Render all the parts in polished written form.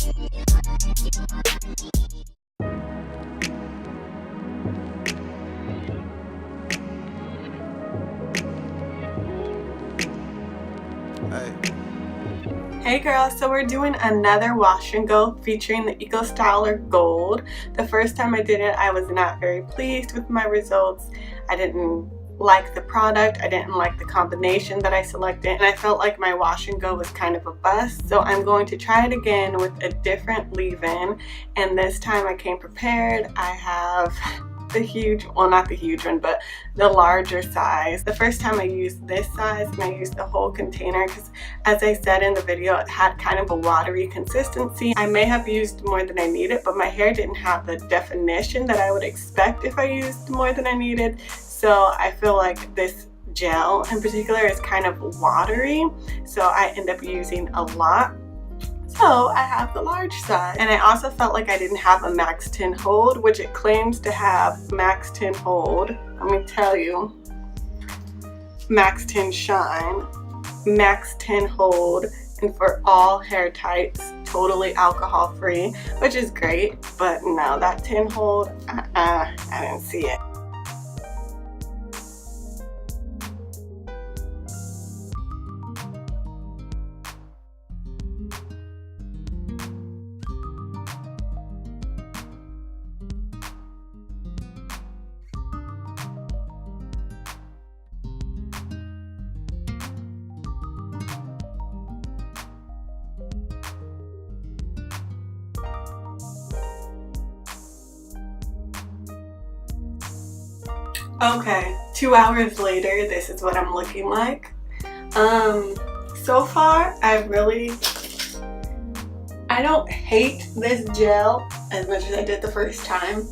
Hey girls, so we're doing another wash and go featuring the Eco Styler Gold. The first time I did it, I was not very pleased with my results. I didn't like the product, I didn't like the combination that I selected, and I felt like my wash and go was kind of a bust. So I'm going to try it again with a different leave-in, and this time I came prepared. I have the huge, well, not the huge one, but the larger size. The first time I used this size, and I used the whole container because, as I said in the video, it had kind of a watery consistency. I may have used more than I needed, but my hair didn't have the definition that I would expect if I used more than I needed. So I feel like this gel in particular is kind of watery, so I end up using a lot. So I have the large size, and I also felt like I didn't have a max 10 hold, which it claims to have max 10 hold. Let me tell you, max 10 shine, max 10 hold, and for all hair types, totally alcohol free, which is great. But no, that 10 hold, I didn't see it. Okay, 2 hours later, this is what I'm looking like. So far, I don't hate this gel as much as I did the first time,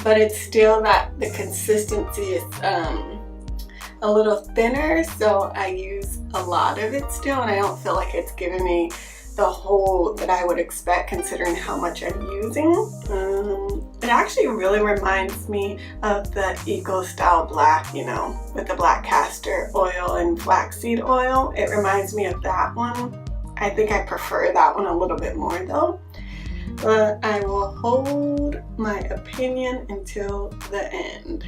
but it's still that the consistency is a little thinner, so I use a lot of it still, and I don't feel like it's giving me the hold that I would expect considering how much I'm using. It actually really reminds me of the Eco Style Black, you know, with the black castor oil and flaxseed oil. It reminds me of that one. I think I prefer that one a little bit more though. But I will hold my opinion until the end.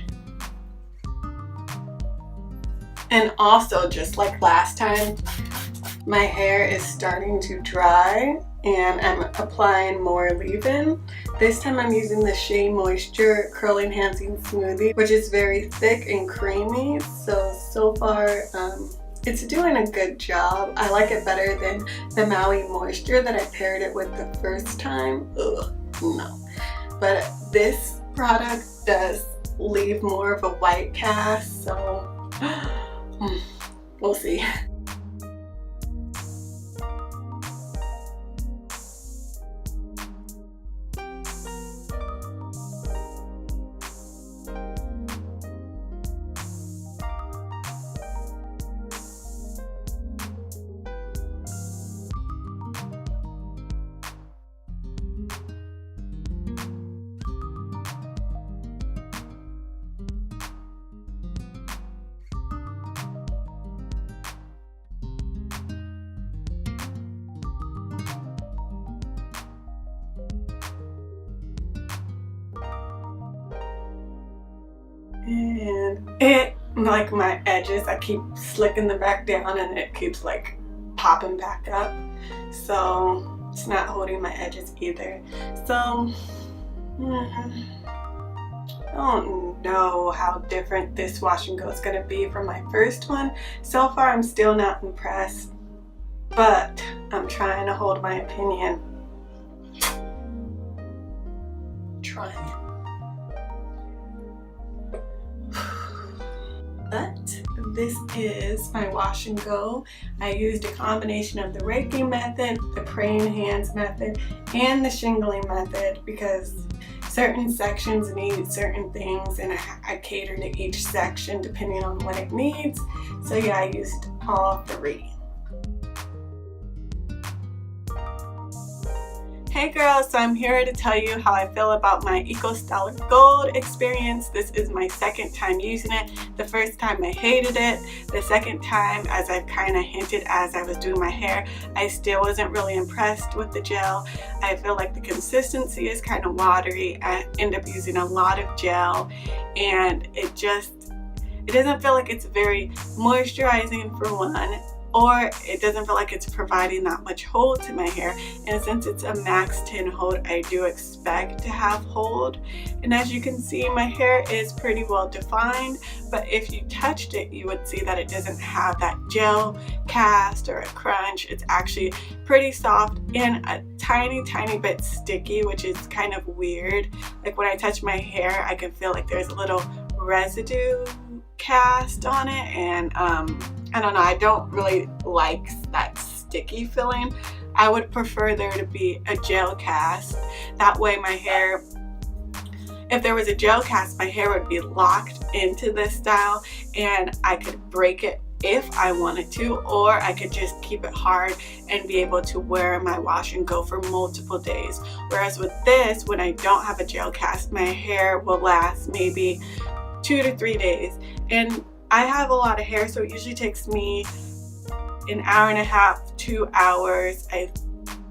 And also, just like last time, my hair is starting to dry and I'm applying more leave-in. This time I'm using the Shea Moisture Curl Enhancing Smoothie, which is very thick and creamy. So far, it's doing a good job. I like it better than the Maui Moisture that I paired it with the first time. Ugh, no. But this product does leave more of a white cast, so we'll see. And it, like my edges, I keep slicking them back down and it keeps like popping back up. So it's not holding my edges either. So I don't know how different this wash and go is going to be from my first one. So far I'm still not impressed, but I'm trying to hold my opinion. Trying. But this is my wash and go. I used a combination of the raking method, the praying hands method, and the shingling method because certain sections need certain things and I cater to each section depending on what it needs. So yeah, I used all three. Hey girls, so I'm here to tell you how I feel about my Eco Styler Gold experience. This is my second time using it. The first time I hated it. The second time, as I've kind of hinted as I was doing my hair, I still wasn't really impressed with the gel. I feel like the consistency is kind of watery. I end up using a lot of gel and it doesn't feel like it's very moisturizing for one, or it doesn't feel like it's providing that much hold to my hair. And since it's a max 10 hold, I do expect to have hold. And as you can see, my hair is pretty well defined, but if you touched it, you would see that it doesn't have that gel cast or a crunch. It's actually pretty soft and a tiny bit sticky, which is kind of weird. Like when I touch my hair, I can feel like there's a little residue cast on it, and I don't know, I don't really like that sticky feeling. I would prefer there to be a gel cast. That way my hair, if there was a gel cast, my hair would be locked into this style and I could break it if I wanted to, or I could just keep it hard and be able to wear my wash and go for multiple days. Whereas with this, when I don't have a gel cast, my hair will last maybe 2 to 3 days. And I have a lot of hair, so it usually takes me an hour and a half, 2 hours,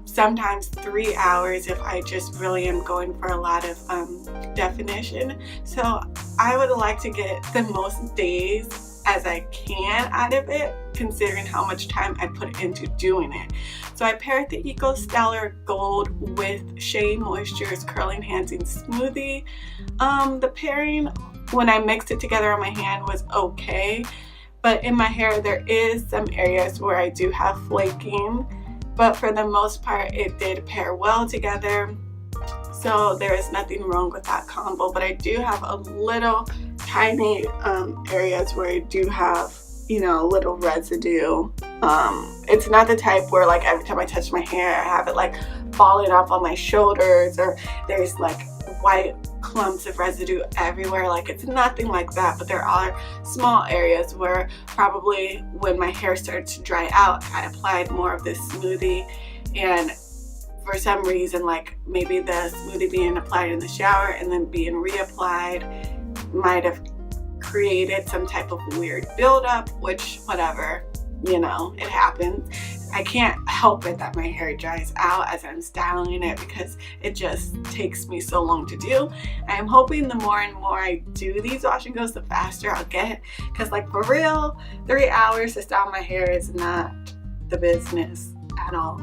sometimes 3 hours if I just really am going for a lot of definition. So I would like to get the most days as I can out of it, considering how much time I put into doing it. So I paired the Eco Styler Gold with Shea Moisture's Curl Enhancing Smoothie. The pairing, when I mixed it together on my hand, was okay, but in my hair there is some areas where I do have flaking, but for the most part it did pair well together, so there is nothing wrong with that combo. But I do have a little tiny areas where I do have, you know, a little residue. It's not the type where like every time I touch my hair I have it like falling off on my shoulders, or there's like white clumps of residue everywhere. Like, it's nothing like that, but there are small areas where probably when my hair started to dry out, I applied more of this smoothie, and for some reason, like maybe the smoothie being applied in the shower and then being reapplied might have created some type of weird buildup, which, whatever, you know, it happens. I can't help it that my hair dries out as I'm styling it because it just takes me so long to do. I'm hoping the more and more I do these wash and goes, the faster I'll get, because like for real, 3 hours to style my hair is not the business at all.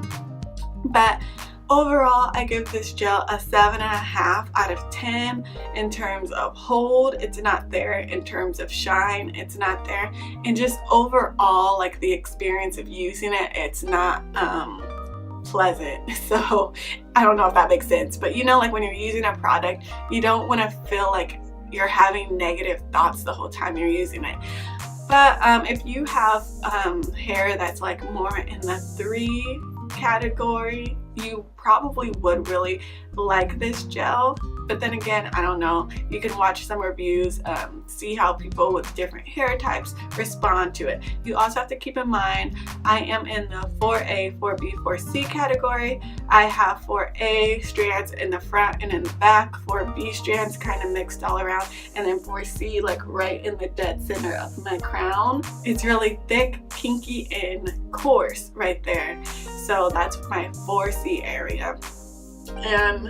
But overall, I give this gel a 7.5 out of 10 in terms of hold. It's not there. In terms of shine, it's not there. And just overall, like the experience of using it, it's not pleasant. So I don't know if that makes sense, but you know, like when you're using a product, you don't want to feel like you're having negative thoughts the whole time you're using it. But if you have hair that's like more in the 3 category, you probably would really like this gel. But then again, I don't know, you can watch some reviews, see how people with different hair types respond to it. You also have to keep in mind, I am in the 4A, 4B, 4C category. I have 4A strands in the front and in the back, 4B strands kind of mixed all around, and then 4C like right in the dead center of my crown. It's really thick, kinky, and coarse right there. So that's my 4C area. And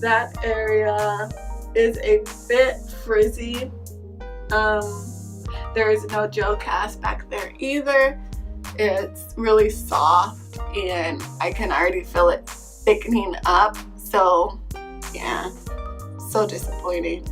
that area is a bit frizzy. There is no gel cast back there either. It's really soft and I can already feel it thickening up. So yeah, so disappointing.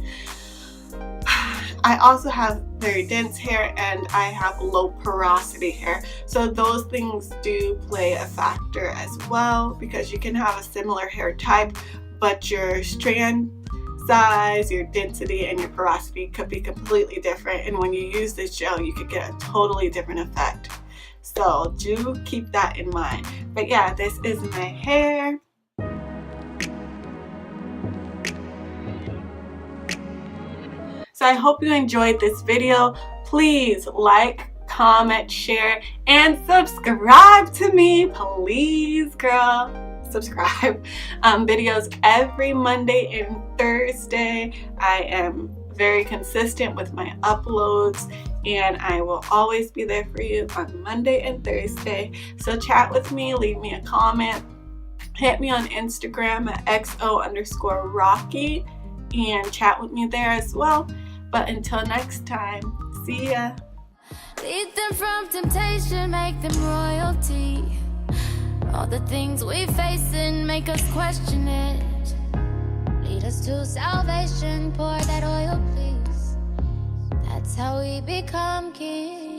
I also have very dense hair and I have low porosity hair. So those things do play a factor as well, because you can have a similar hair type, but your strand size, your density, and your porosity could be completely different. And when you use this gel, you could get a totally different effect. So do keep that in mind. But yeah, this is my hair. So I hope you enjoyed this video. Please like, comment, share, and subscribe to me, please, girl. subscribe, videos every Monday and Thursday. I am very consistent with my uploads, and I will always be there for you on Monday and Thursday. So chat with me, leave me a comment, hit me on Instagram at xo_Rocky, and chat with me there as well. But until next time, see ya. Lead them from temptation, make them royalty. All the things we face and make us question it. Lead us to salvation, pour that oil, please. That's how we become kings.